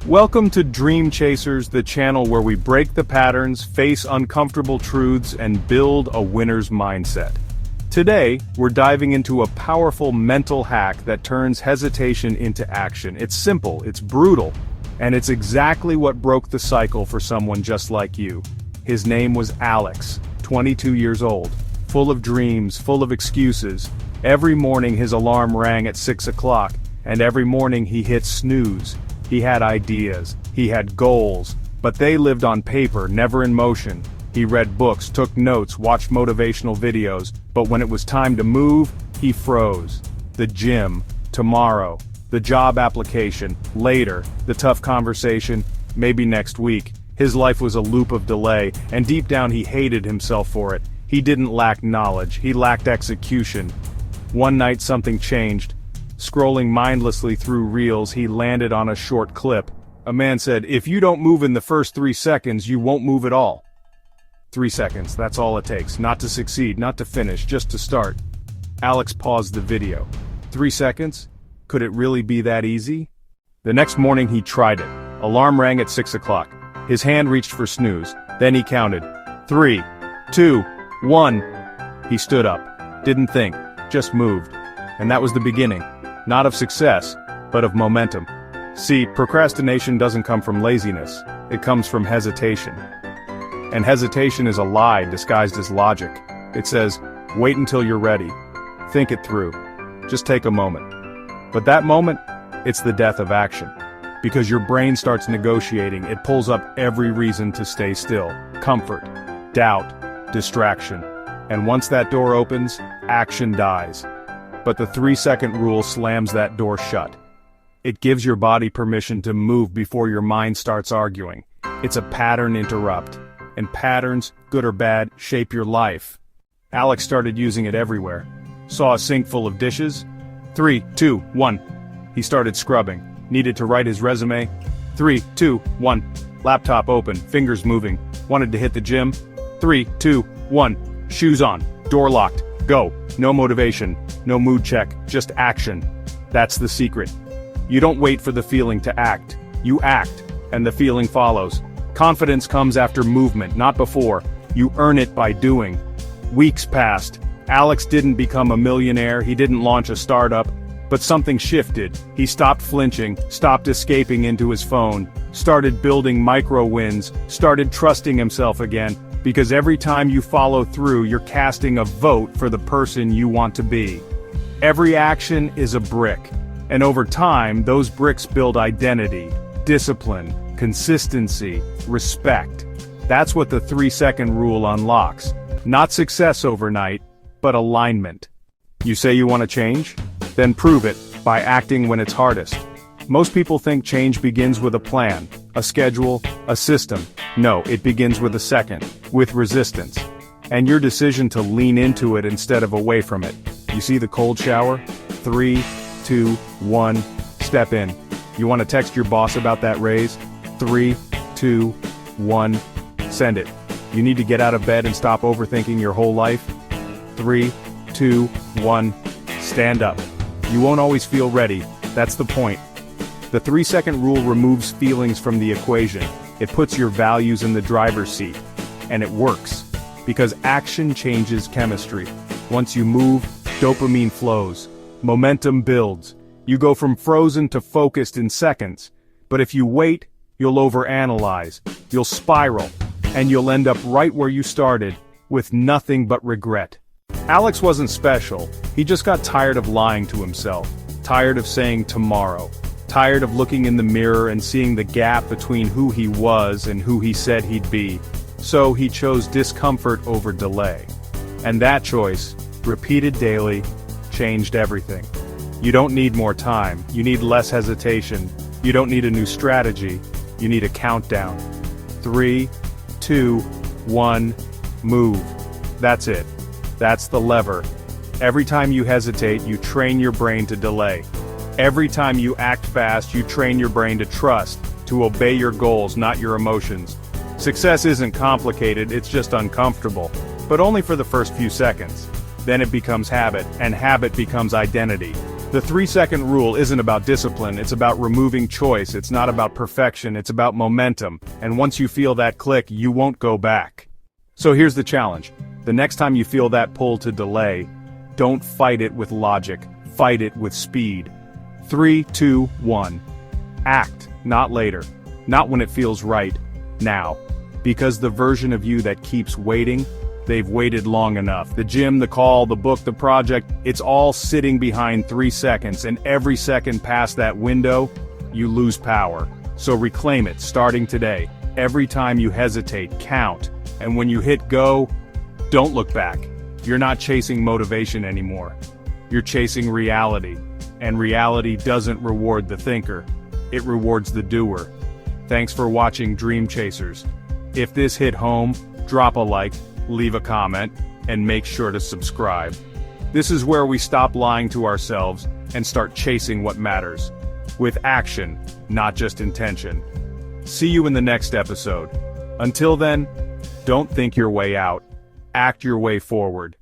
Welcome to Dream Chasers, the channel where we break the patterns, face uncomfortable truths, and build a winner's mindset. Today, we're diving into a powerful mental hack that turns hesitation into action. It's simple, it's brutal, and it's exactly what broke the cycle for someone just like you. His name was Alex, 22 years old, full of dreams, full of excuses. Every morning his alarm rang at 6 o'clock, and every morning he hit snooze. He had ideas, he had goals, but they lived on paper, never in motion. He read books, took notes, watched motivational videos, but when it was time to move, he froze. The gym, tomorrow. The job application, later. The tough conversation, maybe next week. His life was a loop of delay, and deep down he hated himself for it. He didn't lack knowledge, he lacked execution. One night something changed. Scrolling mindlessly through reels, he landed on a short clip. A man said, "If you don't move in the first 3 seconds, you won't move at all." 3 seconds, that's all it takes. Not to succeed, not to finish, just to start. Alex paused the video. 3 seconds? Could it really be that easy? The next morning he tried it. Alarm rang at 6 o'clock. His hand reached for snooze. Then he counted. 3, 2, 1. He stood up. Didn't think. Just moved. And that was the beginning. Not of success, but of momentum. See, procrastination doesn't come from laziness. It comes from hesitation. And hesitation is a lie disguised as logic. It says, wait until you're ready. Think it through. Just take a moment. But that moment, it's the death of action. Because your brain starts negotiating, it pulls up every reason to stay still. Comfort, doubt, distraction. And once that door opens, action dies. But the 3-second rule slams that door shut. It gives your body permission to move before your mind starts arguing. It's a pattern interrupt. And patterns, good or bad, shape your life. Alex started using it everywhere. Saw a sink full of dishes. 3, 2, 1. He started scrubbing. Needed to write his resume. 3, 2, 1. Laptop open, fingers moving. Wanted to hit the gym. 3, 2, 1. Shoes on, door locked, go. No motivation, no mood check, just action. That's the secret. You don't wait for the feeling to act. You act, and the feeling follows. Confidence comes after movement, not before. You earn it by doing. Weeks passed. Alex didn't become a millionaire, he didn't launch a startup, but something shifted. He stopped flinching, stopped escaping into his phone, started building micro wins, started trusting himself again. Because every time you follow through, you're casting a vote for the person you want to be. Every action is a brick, and over time, those bricks build identity, discipline, consistency, respect. That's what the 3-second rule unlocks. Not success overnight, but alignment. You say you want to change? Then prove it by acting when it's hardest. Most people think change begins with a plan, a schedule, a system. No, it begins with a second, with resistance. And your decision to lean into it instead of away from it. You see the cold shower? 3, 2, 1, step in. You want to text your boss about that raise? 3, 2, 1, send it. You need to get out of bed and stop overthinking your whole life? 3, 2, 1, stand up. You won't always feel ready, that's the point. The 3-second rule removes feelings from the equation. It puts your values in the driver's seat. And it works. Because action changes chemistry. Once you move, dopamine flows. Momentum builds. You go from frozen to focused in seconds. But if you wait, you'll overanalyze. You'll spiral. And you'll end up right where you started, with nothing but regret. Alex wasn't special. He just got tired of lying to himself. Tired of saying tomorrow. Tired of looking in the mirror and seeing the gap between who he was and who he said he'd be. So he chose discomfort over delay. And that choice, repeated daily, changed everything. You don't need more time, you need less hesitation. You don't need a new strategy, you need a countdown. 3, 2, 1, move. That's it. That's the lever. Every time you hesitate, you train your brain to delay. Every time you act fast, you train your brain to trust, to obey your goals, not your emotions. Success isn't complicated, it's just uncomfortable. But only for the first few seconds. Then it becomes habit, and habit becomes identity. The 3-second rule isn't about discipline, it's about removing choice, it's not about perfection, it's about momentum, and once you feel that click, you won't go back. So here's the challenge. The next time you feel that pull to delay, don't fight it with logic, fight it with speed. 3, 2, 1. Act, not later. Not when it feels right, now. Because the version of you that keeps waiting, they've waited long enough. The gym, the call, the book, the project, it's all sitting behind 3 seconds, and every second past that window, you lose power. So reclaim it, starting today. Every time you hesitate, count. And when you hit go, don't look back. You're not chasing motivation anymore. You're chasing reality. And reality doesn't reward the thinker. It rewards the doer. Thanks for watching Dream Chasers. If this hit home, drop a like, leave a comment, and make sure to subscribe. This is where we stop lying to ourselves and start chasing what matters. With action, not just intention. See you in the next episode. Until then, don't think your way out. Act your way forward.